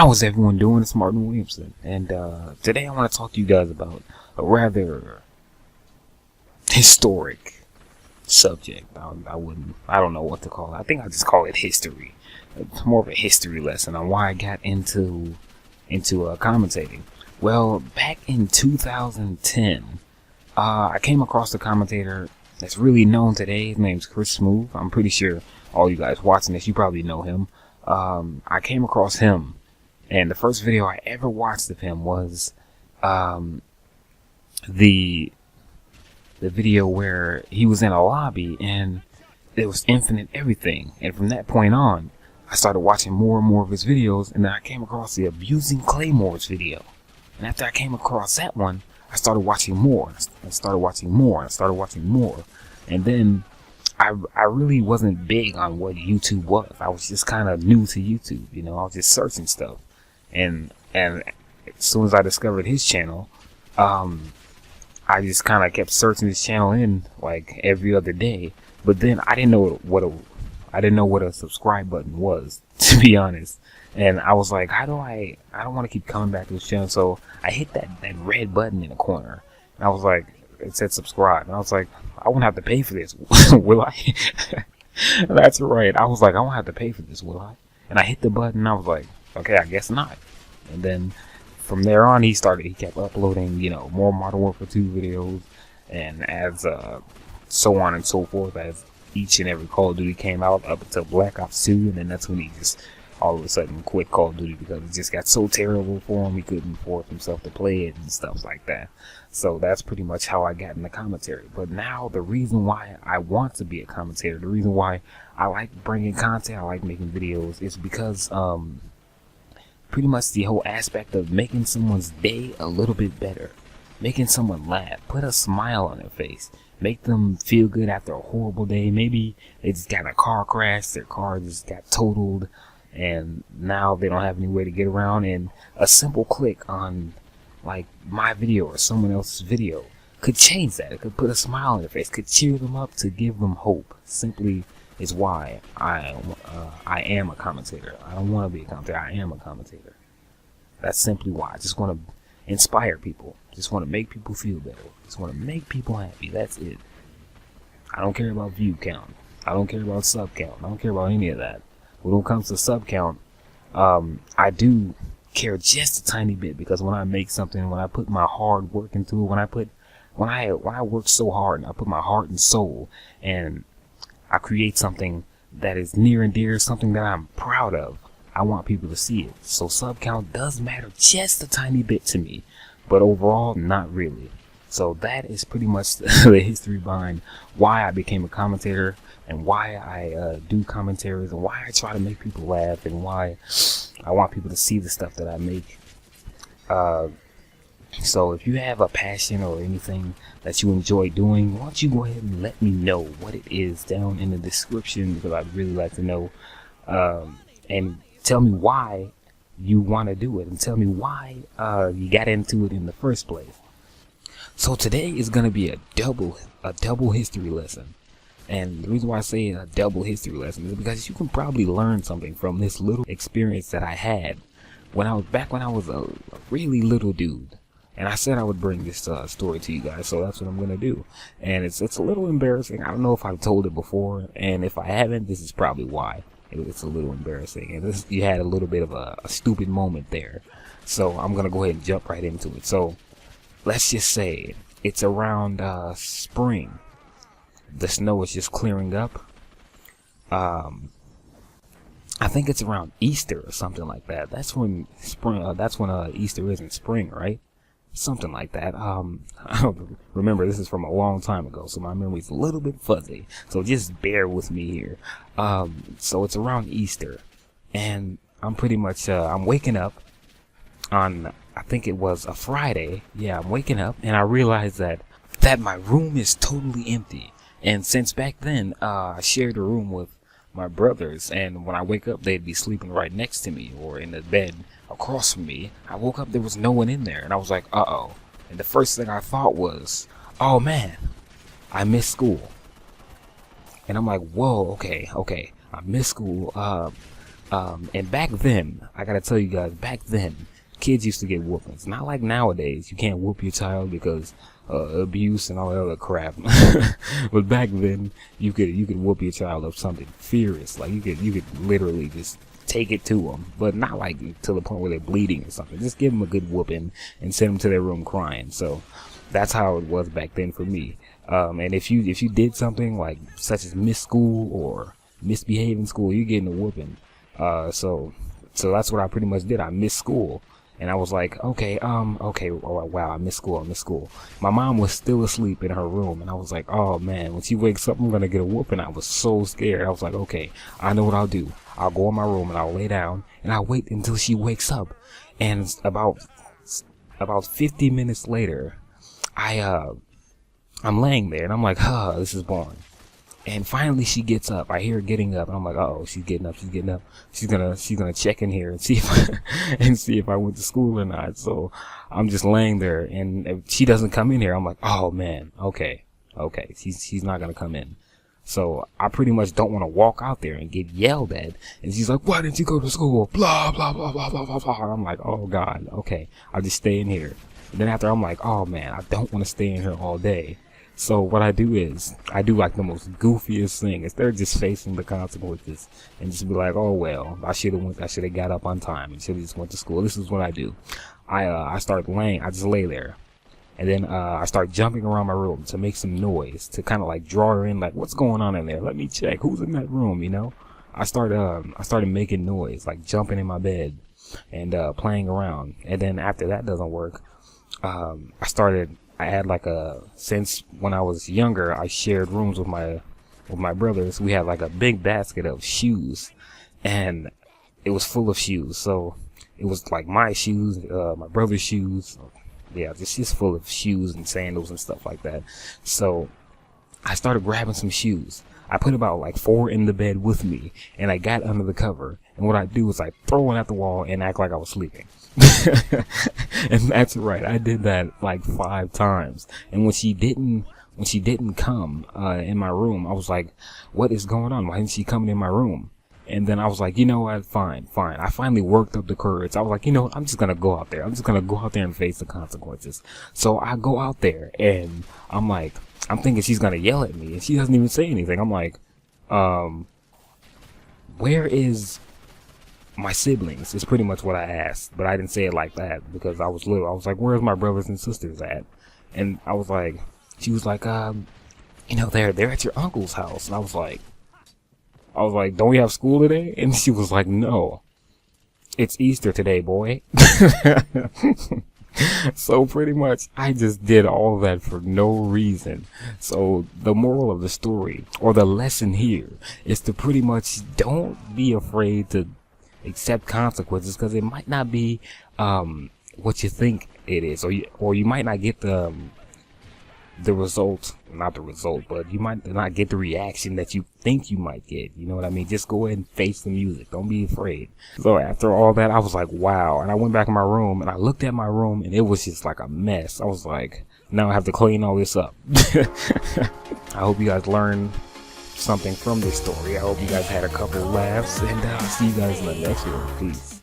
How is everyone doing? It's Martin Williamson, and today I want to talk to you guys about a rather historic subject. I don't know what to call it. I think I'll just call it history. It's more of a history lesson on why I got into commentating. Well, back in 2010, I came across a commentator that's really known today. His name's Chris Smooth. I'm pretty sure all you guys watching this, you probably know him. I came across him, and the first video I ever watched of him was the video where he was in a lobby and there was infinite everything. And from that point on, I started watching more and more of his videos, and then I came across the abusing claymores video. And after I came across that one, I started watching more. I started watching more. I started watching more. And then I really wasn't big on what YouTube was. I was just kind of new to YouTube, you know. I was just searching stuff, and as soon as I discovered his channel, I just kind of kept searching his channel in like every other day. But then I didn't know what a subscribe button was, to be honest. And I was like, I don't want to keep coming back to this channel, so I hit that red button in the corner, and I was like, it said subscribe, and I was like, I won't have to pay for this, will I? That's right. I was like, I won't have to pay for this, will I? And I hit the button, and I was like, okay, I guess not. And then from there on, he kept uploading, you know, more Modern Warfare 2 videos, and as so on and so forth, as each and every Call of Duty came out up until Black Ops 2, and then that's when he just all of a sudden quit Call of Duty because it just got so terrible for him. He couldn't force himself to play it and stuff like that. So that's pretty much how I got into commentary. But now the reason why I want to be a commentator, the reason why I like bringing content, I like making videos, is because pretty much the whole aspect of making someone's day a little bit better, making someone laugh, put a smile on their face, make them feel good after a horrible day. Maybe they just got in a car crash, their car just got totaled, and now they don't have any way to get around, and a simple click on like my video or someone else's video could change that. It could put a smile on their face, could cheer them up, to give them hope. Simply is why I am a commentator. I don't want to be a commentator. I am a commentator. That's simply why. I just want to inspire people. Just want to make people feel better. Just want to make people happy. That's it. I don't care about view count. I don't care about sub count. I don't care about any of that. When it comes to sub count, I do care just a tiny bit, because when I make something, when I put my hard work into it, when I work so hard and I put my heart and soul and I create something that is near and dear, something that I'm proud of, I want people to see it. So sub count does matter just a tiny bit to me, but overall, not really. So that is pretty much the history behind why I became a commentator, and why I do commentaries, and why I try to make people laugh, and why I want people to see the stuff that I make. So if you have a passion or anything that you enjoy doing, why don't you go ahead and let me know what it is down in the description, because I'd really like to know, and tell me why you want to do it, and tell me why you got into it in the first place. So today is going to be a double history lesson. And the reason why I say a double history lesson is because you can probably learn something from this little experience that I had when I was a really little dude. And I said I would bring this story to you guys, so that's what I'm going to do. And it's a little embarrassing. I don't know if I've told it before, and if I haven't, this is probably why. It's a little embarrassing, and you had a little bit of a stupid moment there. So I'm going to go ahead and jump right into it. So let's just say it's around spring. The snow is just clearing up. I think it's around Easter or something like that. That's when spring. That's when Easter is in spring, right? Something like that. I don't remember. This is from a long time ago, so my memory's a little bit fuzzy. So just bear with me here. So it's around Easter, and I'm pretty much I'm waking up on, I think it was a Friday. Yeah, I'm waking up, and I realize that my room is totally empty. And since back then, I shared a room with my brothers, and when I wake up, they'd be sleeping right next to me or in the bed across from me. I woke up, there was no one in there, and I was like, uh-oh. And the first thing I thought was, oh man, I missed school. And I'm like, whoa, okay, I missed school. And back then, I gotta tell you guys, back then, kids used to get whoopings. Not like nowadays. You can't whoop your child because abuse and all that other crap. But back then, you could whoop your child of something furious. Like you could literally just take it to them, but not like to the point where they're bleeding or something. Just give them a good whooping and send them to their room crying. So that's how it was back then for me. And if you did something like such as miss school or misbehave in school, you're getting a whooping. So that's what I pretty much did. I missed school. And I was like, okay, oh, wow, I missed school. My mom was still asleep in her room, and I was like, oh man, when she wakes up, I'm gonna get a whooping. I was so scared. I was like, okay, I know what I'll do. I'll go in my room and I'll lay down and I'll wait until she wakes up. And about 50 minutes later, I'm laying there and I'm like, this is boring. And finally she gets up. I hear her getting up and I'm like, oh, she's getting up. She's gonna check in here and see if I went to school or not. So I'm just laying there and if she doesn't come in here, I'm like, oh man, okay. She's not gonna come in. So I pretty much don't want to walk out there and get yelled at. And she's like, why didn't you go to school? Blah, blah, blah, blah, blah, blah, blah. I'm like, oh God, okay, I'll just stay in here. And then after I'm like, oh man, I don't want to stay in here all day. So what I do is, I do like the most goofiest thing. Instead of just facing the consequences and just be like, oh well, I should have got up on time and should have just went to school. This is what I do. I just lay there. And then I start jumping around my room to make some noise, to kind of like draw her in, like, what's going on in there? Let me check. Who's in that room, you know? I started making noise, like jumping in my bed and playing around. And then after that doesn't work, since when I was younger, I shared rooms with my brothers. We had like a big basket of shoes, and it was full of shoes. So it was like my shoes, my brother's shoes. Yeah, just full of shoes and sandals and stuff like that. So I started grabbing some shoes. I put about like 4 in the bed with me, and I got under the cover. And what I do is I throw one at the wall and act like I was sleeping. And that's right, I did that like 5 times. And when she didn't come in my room, I was like, what is going on? Why isn't she coming in my room? And then I was like, you know what, fine. I finally worked up the courage. I was like, you know what, I'm just gonna go out there. I'm just gonna go out there and face the consequences. So I go out there and I'm thinking she's gonna yell at me, and she doesn't even say anything. I'm like, where is my siblings? Is pretty much what I asked, but I didn't say it like that because I was little. I was like, where's my brothers and sisters at? And I was like, she was like, they're at your uncle's house. And I was like, don't we have school today? And she was like, no, it's Easter today, boy. So pretty much I just did all that for no reason. So the moral of the story, or the lesson here, is to pretty much don't be afraid to accept consequences, because it might not be what you think it is, or you might not get the result, not the result, but you might not get the reaction that you think you might get. You know what I mean? Just go ahead and face the music. Don't be afraid. So after all that, I was like, wow. And I went back in my room and I looked at my room and it was just like a mess. I was like, now I have to clean all this up. I hope you guys learned something from this story. I hope you guys had a couple laughs, and I'll see you guys in the next one. Peace.